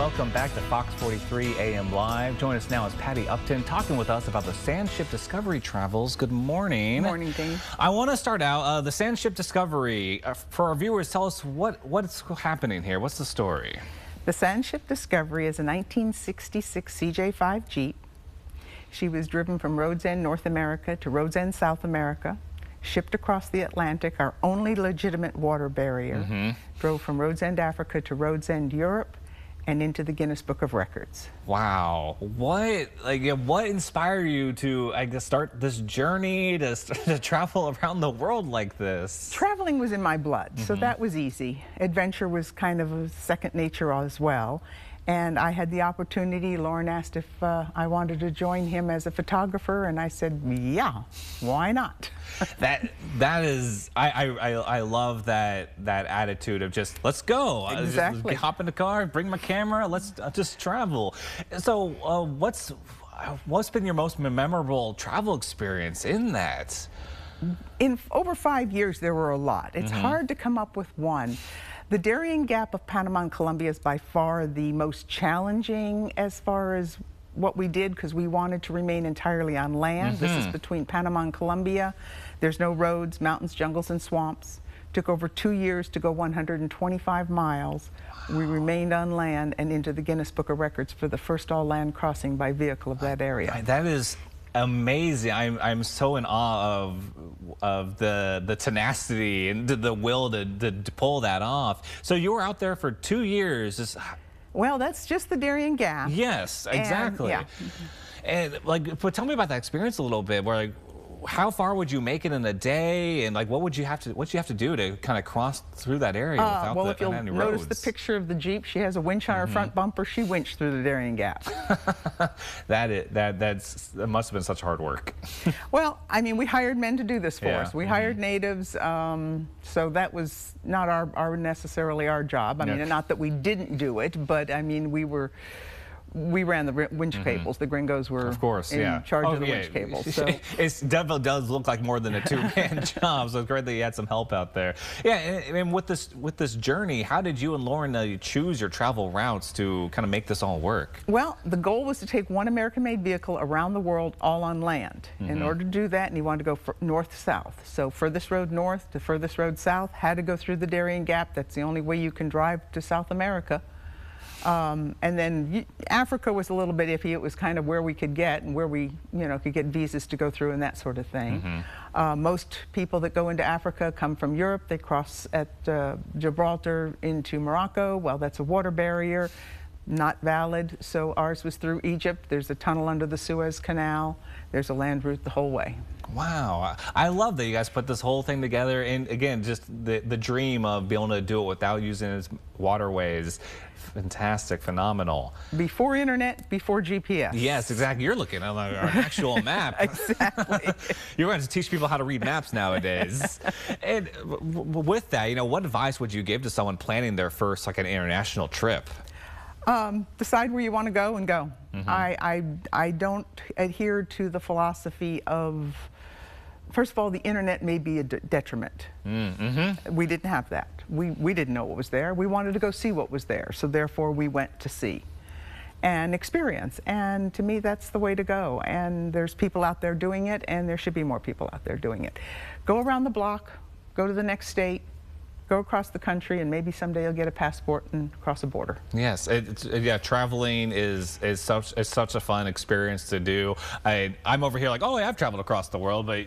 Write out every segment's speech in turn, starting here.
welcome back to Fox 43 AM Live. Join us now is Patty Upton talking with us about the Sand Ship Discovery travels. Good morning. Good morning, Dave. I want to start out, the Sand Ship Discovery. For our viewers, tell us what's happening here. What's the story? The Sand Ship Discovery is a 1966 CJ5 Jeep. She was driven from Rhodes End, North America to Rhodes End, South America, shipped across the Atlantic, our only legitimate water barrier, drove from Rhodes End, Africa to Rhodes End, Europe, and into the Guinness Book of Records. Wow. What inspired you to, I guess, start this journey to travel around the world like this? Traveling was in my blood, so that was easy. Adventure was kind of a second nature as well. And I had the opportunity. Lauren asked if I wanted to join him as a photographer, and I said, yeah, why not? that is, I love that attitude of just, let's go. Exactly. Just hop in the car, bring my camera, let's just travel. So what's been your most memorable travel experience in that? In over 5 years, there were a lot. It's hard to come up with one. The Darien Gap of Panama and Colombia is by far the most challenging as far as what we did, because we wanted to remain entirely on land. This is between Panama and Colombia. There's no roads, mountains, jungles, and swamps. Took over 2 years to go 125 miles. Wow. We remained on land and into the Guinness Book of Records for the first all-land crossing by vehicle of that area. That is amazing. I'm so in awe of the tenacity and the will to pull that off. So you were out there for 2 years. Well, that's just the Darien Gap. Yes, exactly. And but tell me about that experience a little bit. Where how far would you make it in a day, and what would you have to do to kind of cross through that area without well, if you'll notice the picture of the Jeep, she has a winch on her front bumper. She winched through the Darien Gap. that must have been such hard work. Well, I mean, we hired men to do this for us. We hired natives, so that was not necessarily our job. I mean, not that we didn't do it, but I mean, we ran the winch cables. The gringos were, of course, in charge of the winch cables. So it definitely does look like more than a two-man job. So it's great that you had some help out there. Yeah, and with this journey, how did you and Lauren choose your travel routes to kind of make this all work? Well, the goal was to take one American-made vehicle around the world, all on land. In order to do that, and you wanted to go north-south. So furthest road north to furthest road south had to go through the Darien Gap. That's the only way you can drive to South America. And then Africa was a little bit iffy. It was kind of where we could get and where we, could get visas to go through and that sort of thing. Most people that go into Africa come from Europe. They cross at Gibraltar into Morocco. Well, that's a water barrier, not valid. So ours was through Egypt. There's a tunnel under the Suez Canal. There's a land route the whole way. Wow, I love that you guys put this whole thing together, and again, just the dream of being able to do it without using its waterways. Fantastic, phenomenal. Before internet, before GPS. Yes, exactly. You're looking at an actual map. Exactly. You're going to teach people how to read maps nowadays. And with that, what advice would you give to someone planning their first, an international trip? Decide where you want to go and go. I don't adhere to the philosophy of, first of all, the internet may be a detriment. We didn't have that. We didn't know what was there. We wanted to go see what was there, so therefore we went to see and experience. And to me, that's the way to go. And there's people out there doing it, and there should be more people out there doing it. Go around the block, go to the next state, go across the country, and maybe someday you'll get a passport and cross a border. Yes, traveling is such a fun experience to do. I'm over here oh yeah, I've traveled across the world, but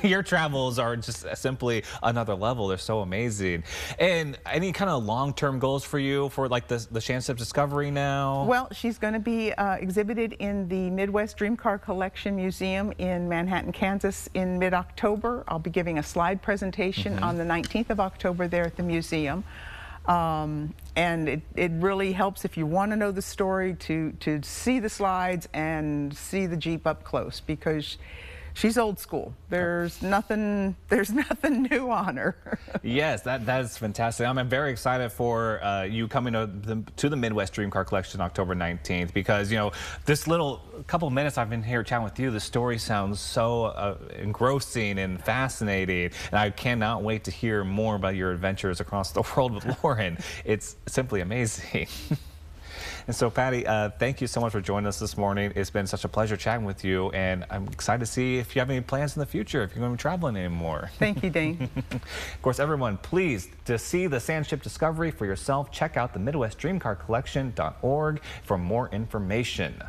your travels are just simply another level. They're so amazing. And any kind of long-term goals for you for the Sand Ship Discovery now? Well, she's going to be exhibited in the Midwest Dream Car Collection Museum in Manhattan, Kansas in mid-October. I'll be giving a slide presentation on the 19th of October there at the museum, and it really helps if you want to know the story to see the slides and see the Jeep up close, because she's old school. There's nothing new on her. Yes, that's fantastic. I'm very excited for you coming to the Midwest Dream Car Collection October 19th, because this little couple of minutes I've been here chatting with you, the story sounds so engrossing and fascinating, and I cannot wait to hear more about your adventures across the world with Lauren. It's simply amazing. And so, Patty, thank you so much for joining us this morning. It's been such a pleasure chatting with you, and I'm excited to see if you have any plans in the future, if you're going to be traveling anymore. Thank you, Dean. Of course, everyone, please, to see the sand ship discovery for yourself, check out the MidwestDreamCarCollection.org for more information.